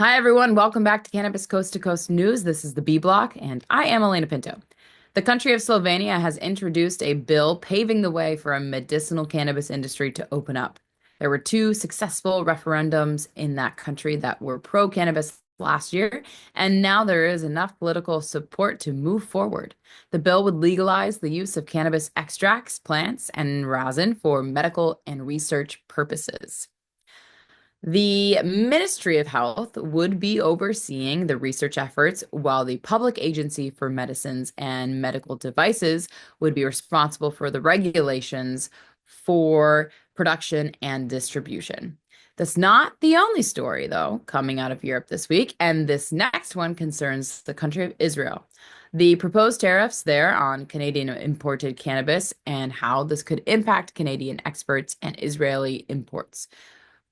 Hi, everyone. Welcome back to Cannabis Coast to Coast News. This is the B Block, and I am Alaina Pinto. The country of Slovenia has introduced a bill paving the way for a medicinal cannabis industry to open up. There were two successful referendums in that country that were pro-cannabis last year, and now there is enough political support to move forward. The bill would legalize the use of cannabis extracts, plants, and rosin for medical and research purposes. The Ministry of Health would be overseeing the research efforts, while the Public Agency for Medicines and Medical Devices would be responsible for the regulations for production and distribution. That's not the only story, though, coming out of Europe this week, and this next one concerns the country of Israel. The proposed tariffs there on Canadian imported cannabis and how this could impact Canadian exports and Israeli imports.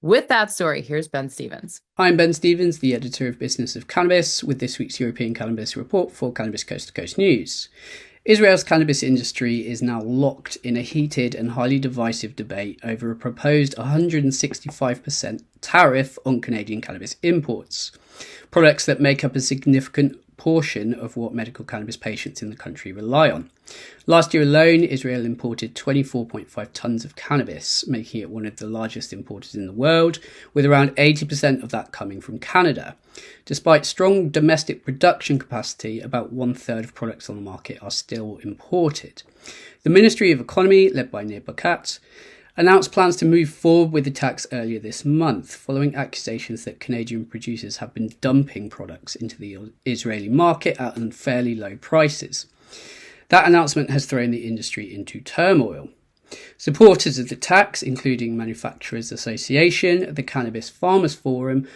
With that story, here's Ben Stevens. I'm Ben Stevens, the editor of Business of Cannabis, with this week's European Cannabis Report for Cannabis Coast to Coast News. Israel's cannabis industry is now locked in a heated and highly divisive debate over a proposed 165% tariff on Canadian cannabis imports, products that make up a significant portion of what medical cannabis patients in the country rely on. Last year alone, Israel imported 24.5 tons of cannabis, making it one of the largest importers in the world, with around 80% of that coming from Canada. Despite strong domestic production capacity, about one-third of products on the market are still imported. The Ministry of Economy, led by Nir Barkat, announced plans to move forward with the tax earlier this month, following accusations that Canadian producers have been dumping products into the Israeli market at unfairly low prices. That announcement has thrown the industry into turmoil. Supporters of the tax, including Manufacturers Association, the Cannabis Farmers Forum,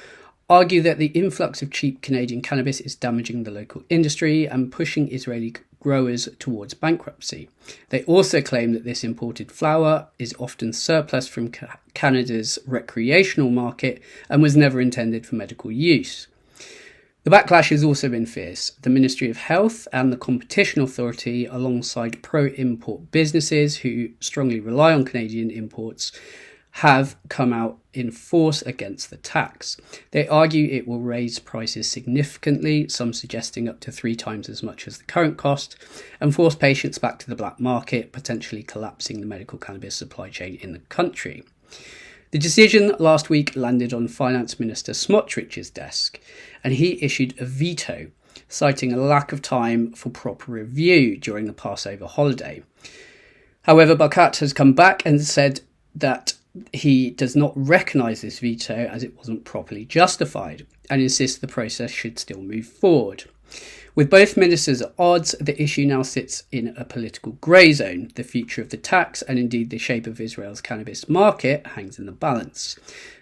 argue that the influx of cheap Canadian cannabis is damaging the local industry and pushing Israeli growers towards bankruptcy. They also claim that this imported flower is often surplus from Canada's recreational market and was never intended for medical use. The backlash has also been fierce. The Ministry of Health and the Competition Authority, alongside pro-import businesses who strongly rely on Canadian imports, have come out in force against the tax. They argue it will raise prices significantly, some suggesting up to 3 times as much as the current cost, and force patients back to the black market, potentially collapsing the medical cannabis supply chain in the country. The decision last week landed on Finance Minister Smotrich's desk, and he issued a veto, citing a lack of time for proper review during the Passover holiday. However, Barkat has come back and said that he does not recognise this veto as it wasn't properly justified, and insists the process should still move forward. With both ministers at odds, the issue now sits in a political grey zone. The future of the tax, and indeed the shape of Israel's cannabis market, hangs in the balance.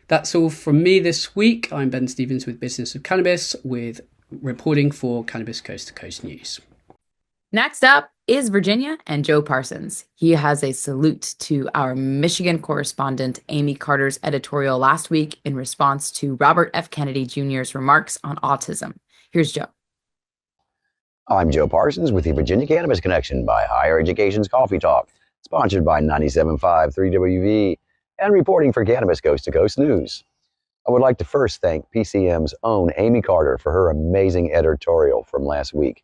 That's all from me this week. I'm Ben Stevens with Business of Cannabis, with reporting for Cannabis Coast to Coast News. Next up is Virginia and Joe Parsons. He has a salute to our Michigan correspondent Amy Carter's editorial last week in response to Robert F. Kennedy Jr.'s remarks on autism. Here's Joe. I'm Joe Parsons with the Virginia Cannabis Connection by Higher Education's Coffee Talk, sponsored by 97.5 3WV and reporting for Cannabis Coast to Coast News. I would like to first thank PCM's own Amy Carter for her amazing editorial from last week.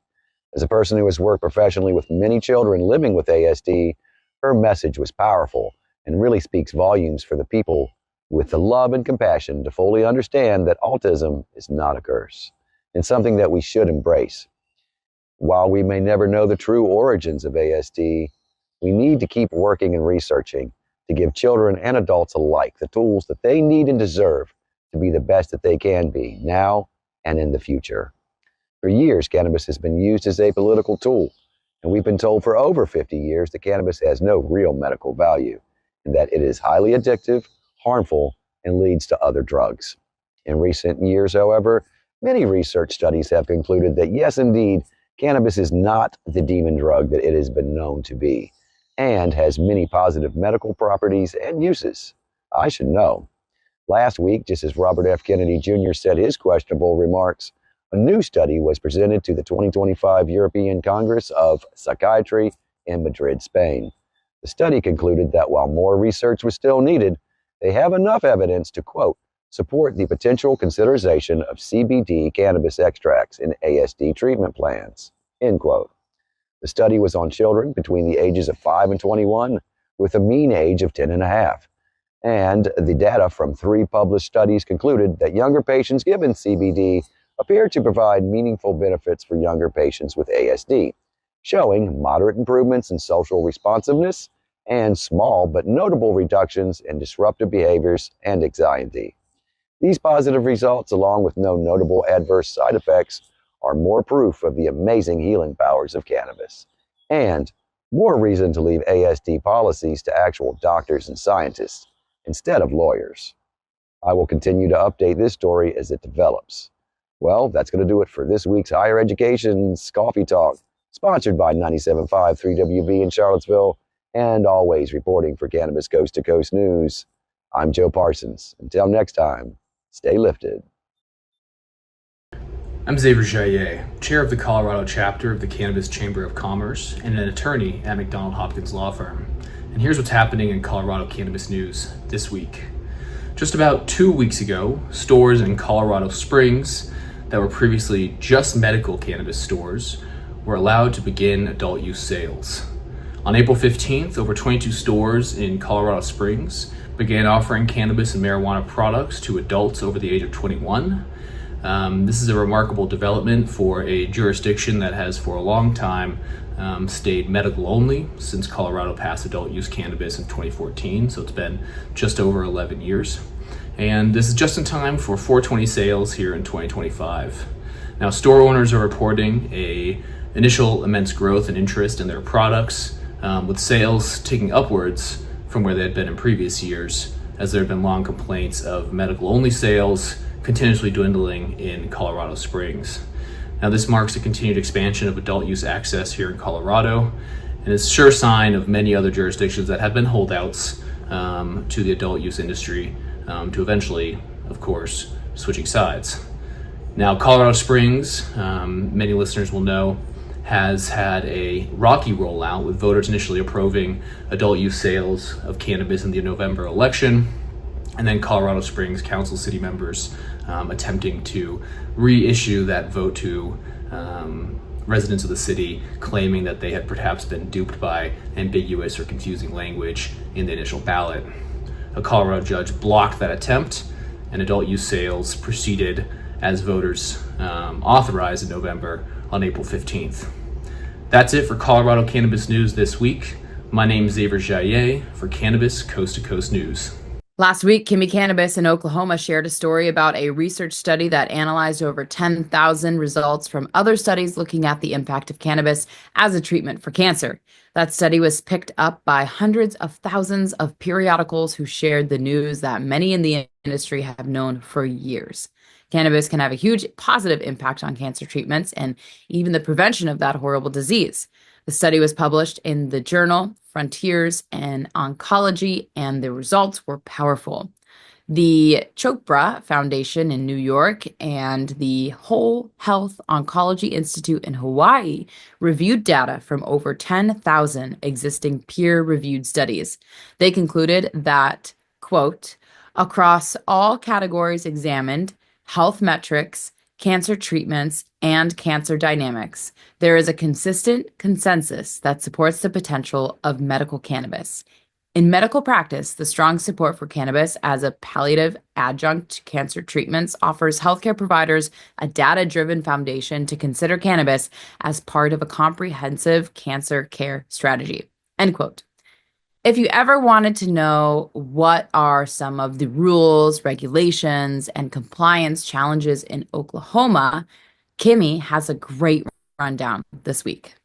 As a person who has worked professionally with many children living with ASD, her message was powerful and really speaks volumes for the people with the love and compassion to fully understand that autism is not a curse and something that we should embrace. While we may never know the true origins of ASD, we need to keep working and researching to give children and adults alike the tools that they need and deserve to be the best that they can be now and in the future. For years, cannabis has been used as a political tool, and we've been told for over 50 years that cannabis has no real medical value, and that it is highly addictive, harmful, and leads to other drugs. In recent years, however, many research studies have concluded that yes, indeed, cannabis is not the demon drug that it has been known to be, and has many positive medical properties and uses. I should know. Last week, just as Robert F. Kennedy Jr. said his questionable remarks, a new study was presented to the 2025 European Congress of Psychiatry in Madrid, Spain. The study concluded that while more research was still needed, they have enough evidence to, quote, support the potential consideration of CBD cannabis extracts in ASD treatment plans, end quote. The study was on children between the ages of 5 and 21 with a mean age of 10 and a half. And the data from 3 published studies concluded that younger patients given CBD appeared to provide meaningful benefits for younger patients with ASD, showing moderate improvements in social responsiveness and small but notable reductions in disruptive behaviors and anxiety. These positive results, along with no notable adverse side effects, are more proof of the amazing healing powers of cannabis, and more reason to leave ASD policies to actual doctors and scientists instead of lawyers. I will continue to update this story as it develops. Well, that's going to do it for this week's Higher Education's Coffee Talk, sponsored by 97.5 3WV in Charlottesville, and always reporting for Cannabis Coast to Coast News. I'm Joe Parsons. Until next time, stay lifted. I'm Xavier Jaillet, chair of the Colorado chapter of the Cannabis Chamber of Commerce and an attorney at McDonald Hopkins Law Firm. And here's what's happening in Colorado cannabis news this week. Just about 2 weeks ago, stores in Colorado Springs that were previously just medical cannabis stores were allowed to begin adult use sales. On April 15th, over 22 stores in Colorado Springs began offering cannabis and marijuana products to adults over the age of 21. This is a remarkable development for a jurisdiction that has for a long time stayed medical only since Colorado passed adult use cannabis in 2014, so it's been just over 11 years. And this is just in time for 420 sales here in 2025. Now, store owners are reporting a initial immense growth and interest in their products, with sales ticking upwards from where they had been in previous years, as there have been long complaints of medical-only sales continuously dwindling in Colorado Springs. Now, this marks a continued expansion of adult use access here in Colorado, and is a sure sign of many other jurisdictions that have been holdouts to the adult use industry to eventually, of course, switching sides. Now, Colorado Springs, many listeners will know, has had a rocky rollout, with voters initially approving adult use sales of cannabis in the November election, and then Colorado Springs Council city members attempting to reissue that vote to residents of the city, claiming that they had perhaps been duped by ambiguous or confusing language in the initial ballot. A Colorado judge blocked that attempt, and adult use sales proceeded as voters authorized in November on April 15th. That's it for Colorado cannabis news this week. My name is Xavier Jaillet for Cannabis Coast to Coast News. Last week, Kimmie Cannabis in Oklahoma shared a story about a research study that analyzed over 10,000 results from other studies looking at the impact of cannabis as a treatment for cancer. That study was picked up by hundreds of thousands of periodicals who shared the news that many in the industry have known for years. Cannabis can have a huge positive impact on cancer treatments and even the prevention of that horrible disease. The study was published in the journal Frontiers in Oncology, and the results were powerful. The Chopra Foundation in New York and the Whole Health Oncology Institute in Hawaii reviewed data from over 10,000 existing peer-reviewed studies. They concluded that, quote, across all categories examined, health metrics, cancer treatments, and cancer dynamics, there is a consistent consensus that supports the potential of medical cannabis. In medical practice, the strong support for cannabis as a palliative adjunct to cancer treatments offers healthcare providers a data-driven foundation to consider cannabis as part of a comprehensive cancer care strategy, end quote. If you ever wanted to know what are some of the rules, regulations, and compliance challenges in Oklahoma, Kimmie has a great rundown this week.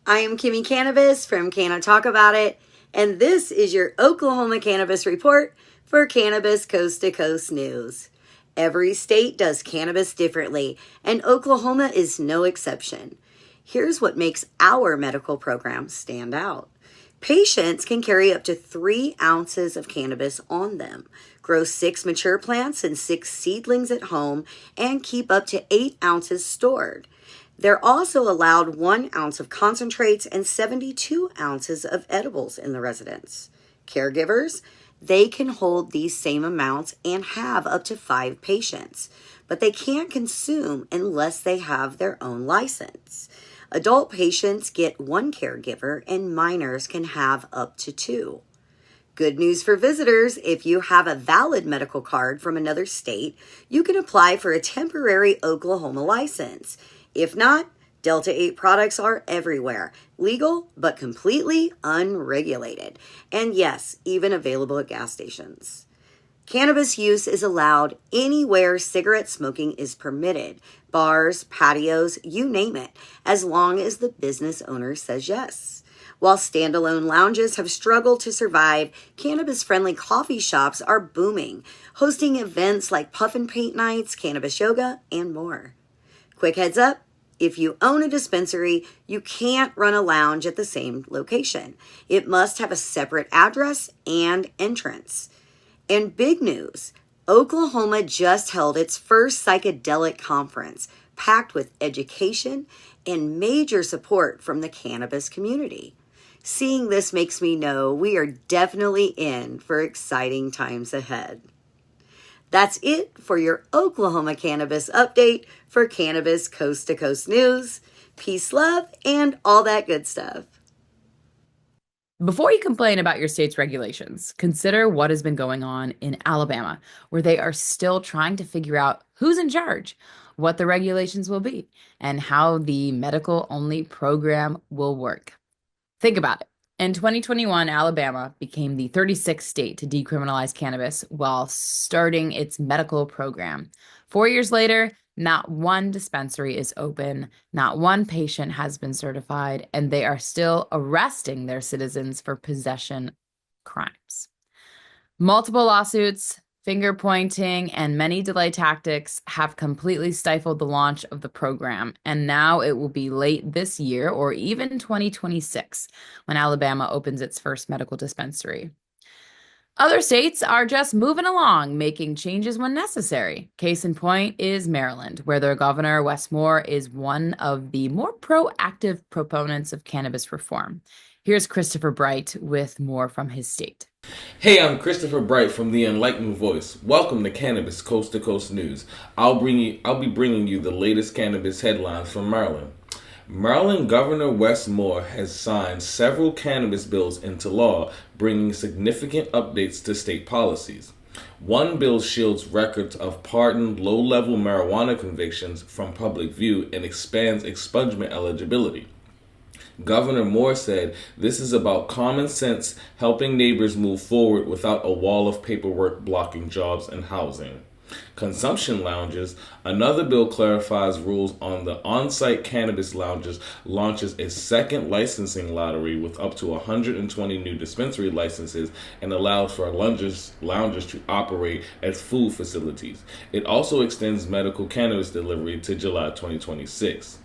I am Kimmie Cannabis from Can I Talk About It, and this is your Oklahoma Cannabis Report for Cannabis Coast to Coast News. Every state does cannabis differently, and Oklahoma is no exception. Here's what makes our medical program stand out. Patients can carry up to 3 ounces of cannabis on them, grow 6 mature plants and 6 seedlings at home, and keep up to 8 ounces stored. They're also allowed 1 ounce of concentrates and 72 ounces of edibles in the residence. Caregivers They can hold these same amounts and have up to 5 patients, but they can't consume unless they have their own license. Adult patients get 1 caregiver and minors can have up to 2. Good news for visitors, if you have a valid medical card from another state, you can apply for a temporary Oklahoma license. If not, Delta 8 products are everywhere, legal but completely unregulated. And yes, even available at gas stations. Cannabis use is allowed anywhere cigarette smoking is permitted, bars, patios, you name it, as long as the business owner says yes. While standalone lounges have struggled to survive, cannabis-friendly coffee shops are booming, hosting events like puff and paint nights, cannabis yoga, and more. Quick heads up, if you own a dispensary, you can't run a lounge at the same location. It must have a separate address and entrance. And big news, Oklahoma just held its first psychedelic conference, packed with education and major support from the cannabis community. Seeing this makes me know we are definitely in for exciting times ahead. That's it for your Oklahoma cannabis update for Cannabis Coast to Coast News. Peace, love, and all that good stuff. Before you complain about your state's regulations, consider what has been going on in Alabama, where they are still trying to figure out who's in charge, what the regulations will be, and how the medical-only program will work. Think about it. In 2021, Alabama became the 36th state to decriminalize cannabis while starting its medical program. 4 years later, not one dispensary is open, not one patient has been certified, and they are still arresting their citizens for possession crimes. Multiple lawsuits, finger pointing, and many delay tactics have completely stifled the launch of the program, and now it will be late this year or even 2026 when Alabama opens its first medical dispensary. Other states are just moving along, making changes when necessary. Case in point is Maryland, where their governor, Wes Moore, is one of the more proactive proponents of cannabis reform. Here's Christopher Bright with more from his state. Hey, I'm Christopher Bright from the Enlightened Voice. Welcome to Cannabis Coast to Coast News. I'll be bringing you the latest cannabis headlines from Maryland. Maryland Governor Wes Moore has signed several cannabis bills into law, bringing significant updates to state policies. One bill shields records of pardoned low-level marijuana convictions from public view and expands expungement eligibility. Governor Moore said this is about common sense, helping neighbors move forward without a wall of paperwork blocking jobs and housing. Consumption lounges. Another bill clarifies rules on the on-site cannabis lounges, launches a second licensing lottery with up to 120 new dispensary licenses, and allows for lounges to operate as food facilities. It also extends medical cannabis delivery to July 2026.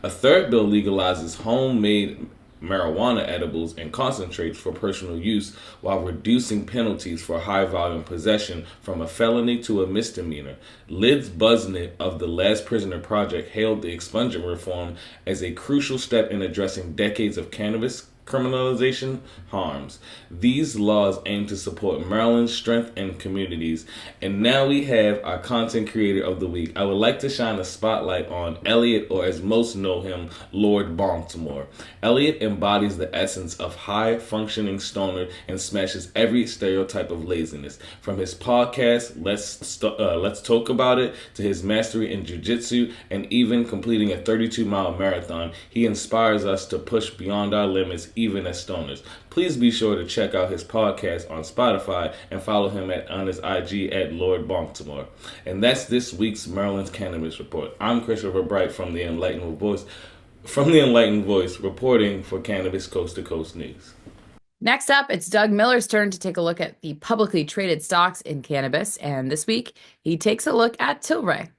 A third bill legalizes homemade marijuana edibles and concentrates for personal use while reducing penalties for high-volume possession from a felony to a misdemeanor. Liz Busnett of the Last Prisoner Project hailed the expungement reform as a crucial step in addressing decades of cannabis criminalization harms. These laws aim to support Maryland's strength and communities. And now we have our content creator of the week. I would like to shine a spotlight on Elliot, or as most know him, Lord Baltimore. Elliot embodies the essence of high-functioning stoner and smashes every stereotype of laziness. From his podcast, Let's Talk About It, to his mastery in jiu-jitsu, and even completing a 32-mile marathon, he inspires us to push beyond our limits, even as stoners. Please be sure to check out his podcast on Spotify and follow him on his IG at Lord Baltimore. And that's this week's Maryland's Cannabis Report. I'm Christopher Bright from the Enlightened Voice, reporting for Cannabis Coast to Coast News. Next up, it's Doug Miller's turn to take a look at the publicly traded stocks in cannabis, and this week he takes a look at Tilray.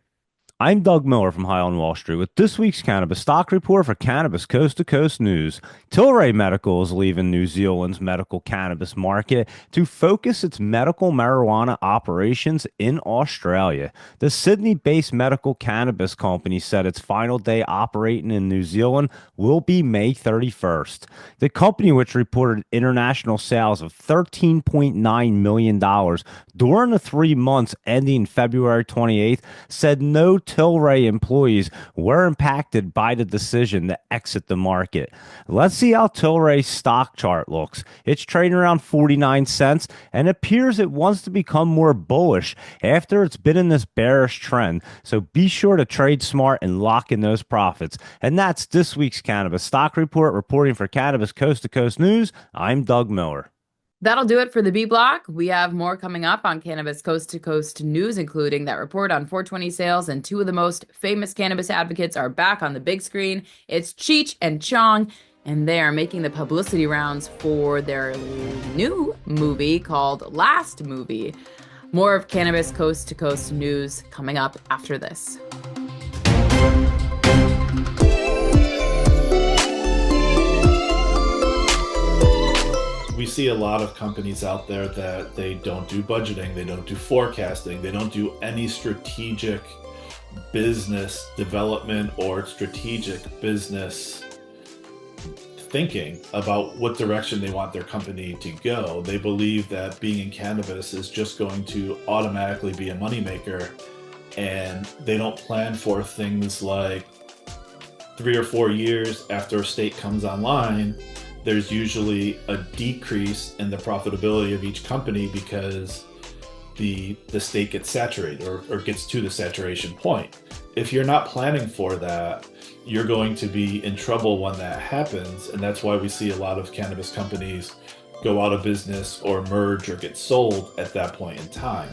I'm Doug Miller from High on Wall Street with this week's cannabis stock report for Cannabis Coast to Coast News. Tilray Medical is leaving New Zealand's medical cannabis market to focus its medical marijuana operations in Australia. The Sydney-based medical cannabis company said its final day operating in New Zealand will be May 31st. The company, which reported international sales of $13.9 million during the 3 months ending February 28th, said no Tilray employees were impacted by the decision to exit the market. Let's see how Tilray's stock chart looks. It's trading around 49 cents and appears it wants to become more bullish after it's been in this bearish trend. So be sure to trade smart and lock in those profits. And that's this week's Cannabis Stock Report. Reporting for Cannabis Coast to Coast News, I'm Doug Miller. That'll do it for the B Block. We have more coming up on Cannabis Coast to Coast News, including that report on 420 sales, and two of the most famous cannabis advocates are back on the big screen. It's Cheech and Chong, and they are making the publicity rounds for their new movie called Last Movie. More of Cannabis Coast to Coast News coming up after this. We see a lot of companies out there that they don't do budgeting, they don't do forecasting, they don't do any strategic business development or strategic business thinking about what direction they want their company to go. They believe that being in cannabis is just going to automatically be a moneymaker, and they don't plan for things like 3 or 4 years after a state comes online. There's usually a decrease in the profitability of each company because the state gets saturated or gets to the saturation point. If you're not planning for that, you're going to be in trouble when that happens. And that's why we see a lot of cannabis companies go out of business or merge or get sold at that point in time.